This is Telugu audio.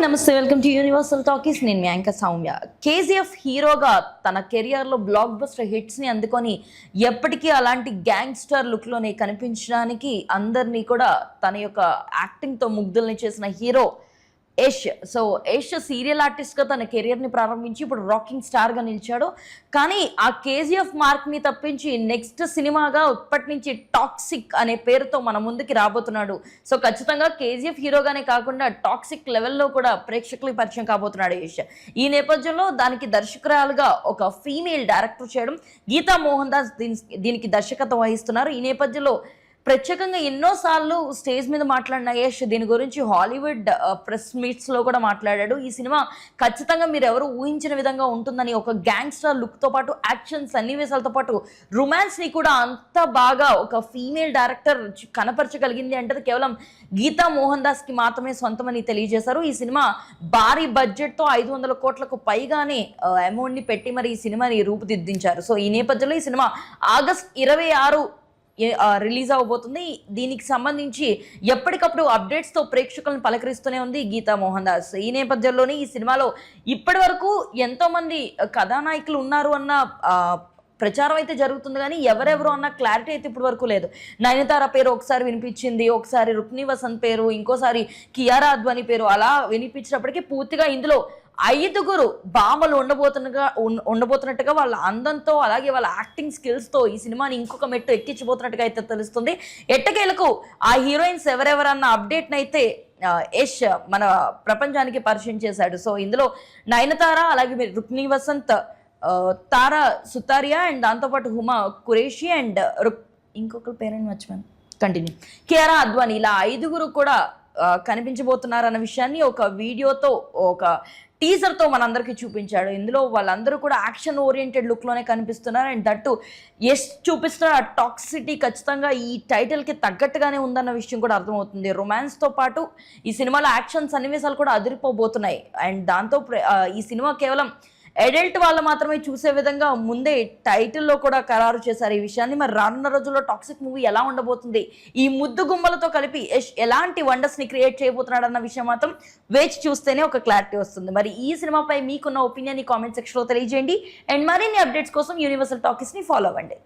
నమస్తే, వెల్కమ్ టు యూనివర్సల్ టాకీస్. నేను మీ యాంకర్ సౌమ్య. కేజీఎఫ్ హీరోగా తన కెరియర్లో బ్లాక్ బస్టర్ హిట్స్ని అందుకొని ఎప్పటికీ అలాంటి గ్యాంగ్స్టర్ లుక్లోనే కనిపించడానికి అందరినీ కూడా తన యొక్క యాక్టింగ్తో ముగ్ధుల్ని చేసిన hero Yash. So Yash serial ఆర్టిస్ట్గా తన కెరియర్ని ప్రారంభించి ఇప్పుడు రాకింగ్ స్టార్గా నిలిచాడు. కానీ ఆ కేజీఎఫ్ మార్క్ని తప్పించి నెక్స్ట్ సినిమాగా ఇప్పటి నుంచి టాక్సిక్ అనే పేరుతో మన ముందుకి రాబోతున్నాడు. సో ఖచ్చితంగా కేజీఎఫ్ హీరోగానే కాకుండా టాక్సిక్ లెవెల్లో కూడా ప్రేక్షకులకు పరిచయం కాబోతున్నాడు యష్. ఈ నేపథ్యంలో దానికి దర్శకురాలుగా ఒక ఫీమేల్ డైరెక్టర్ చేయడం గీతా మోహన్ దాస్ దీనికి దర్శకత్వం వహిస్తున్నారు. ఈ నేపథ్యంలో ప్రత్యేకంగా ఎన్నోసార్లు స్టేజ్ మీద మాట్లాడిన యష్ దీని గురించి హాలీవుడ్ ప్రెస్ మీట్స్లో కూడా మాట్లాడాడు. ఈ సినిమా ఖచ్చితంగా మీరు ఎవరు ఊహించిన విధంగా ఉంటుందని, ఒక గ్యాంగ్స్టర్ లుక్తో పాటు యాక్షన్ సన్నివేశాలతో పాటు రొమాన్స్ని కూడా అంత బాగా ఒక ఫీమేల్ డైరెక్టర్ కనపరచగలిగింది అంటే కేవలం గీతా మోహన్ దాస్కి మాత్రమే సొంతమని తెలియజేశారు. ఈ సినిమా భారీ బడ్జెట్తో 500 కోట్లకు పైగానే అమౌంట్ని పెట్టి మరి ఈ సినిమాని రూపుదిద్దించారు. సో ఈ నేపథ్యంలో ఈ సినిమా ఆగస్ట్ 26 రిలీజ్ అవ్వబోతుంది. దీనికి సంబంధించి ఎప్పటికప్పుడు అప్డేట్స్తో ప్రేక్షకులను పలకరిస్తూనే ఉంది గీతా మోహన్ దాస్. ఈ నేపథ్యంలోనే ఈ సినిమాలో ఇప్పటి వరకు ఎంతోమంది కథానాయకులు ఉన్నారు అన్న ప్రచారం అయితే జరుగుతుంది, కానీ ఎవరెవరు అన్న క్లారిటీ అయితే ఇప్పటి వరకు లేదు. నయనతార పేరు ఒకసారి వినిపించింది, ఒకసారి రుక్ని వసంత్ పేరు, ఇంకోసారి కియారా అద్వానీ పేరు, అలా వినిపించినప్పటికీ పూర్తిగా ఇందులో 5 భామలు ఉండబోతున్నట్టుగా వాళ్ళ అందంతో అలాగే వాళ్ళ యాక్టింగ్ స్కిల్స్తో ఈ సినిమాని ఇంకొక మెట్టు ఎక్కించబోతున్నట్టుగా అయితే తెలుస్తుంది. ఎట్టకేలకు ఆ హీరోయిన్స్ ఎవరెవరన్న అప్డేట్ని అయితే యష్ మన ప్రపంచానికి పరిచయం చేశాడు. సో ఇందులో నయనతార, అలాగే రుక్ని వసంత్, తారా సుతారియా అండ్ దాంతోపాటు హుమా కురేషి అండ్ ఇంకొకరు పేరెంట్ మర్చిపోయాను, కంటిన్యూ, కియారా అద్వానీ, ఇలా 5 కూడా కనిపించబోతున్నారు అన్న విషయాన్ని ఒక వీడియోతో, ఒక టీజర్తో మనందరికీ చూపించాడు. ఇందులో వాళ్ళందరూ కూడా యాక్షన్ ఓరియంటెడ్ లుక్లోనే కనిపిస్తున్నారు. అండ్ దట్టు యష్ చూపిస్తున్న ఆ టాక్సిటీ ఖచ్చితంగా ఈ టైటిల్కి తగ్గట్టుగానే ఉందన్న విషయం కూడా అర్థమవుతుంది. రొమాన్స్తో పాటు ఈ సినిమాలో యాక్షన్ సన్నివేశాలు కూడా అదిరిపోబోతున్నాయి. అండ్ దాంతో ఈ సినిమా కేవలం అడల్ట్ వాళ్ళు మాత్రమే చూసే విధంగా ముందే టైటిల్లో కూడా ఖరారు చేశారు ఈ విషయాన్ని. మరి రానున్న రోజుల్లో టాక్సిక్ మూవీ ఎలా ఉండబోతుంది, ఈ ముద్దు గుమ్మలతో కలిపి యష్ ఎలాంటి వండర్స్ని క్రియేట్ చేయబోతున్నాడు అన్న విషయం మాత్రం వేచి చూస్తేనే ఒక క్లారిటీ వస్తుంది. మరి ఈ సినిమాపై మీకున్న ఒపీనియన్ కామెంట్ సెక్షన్లో తెలియజేయండి. అండ్ మరిన్ని అప్డేట్స్ కోసం యూనివర్సల్ టాకీస్ని ఫాలో అవ్వండి.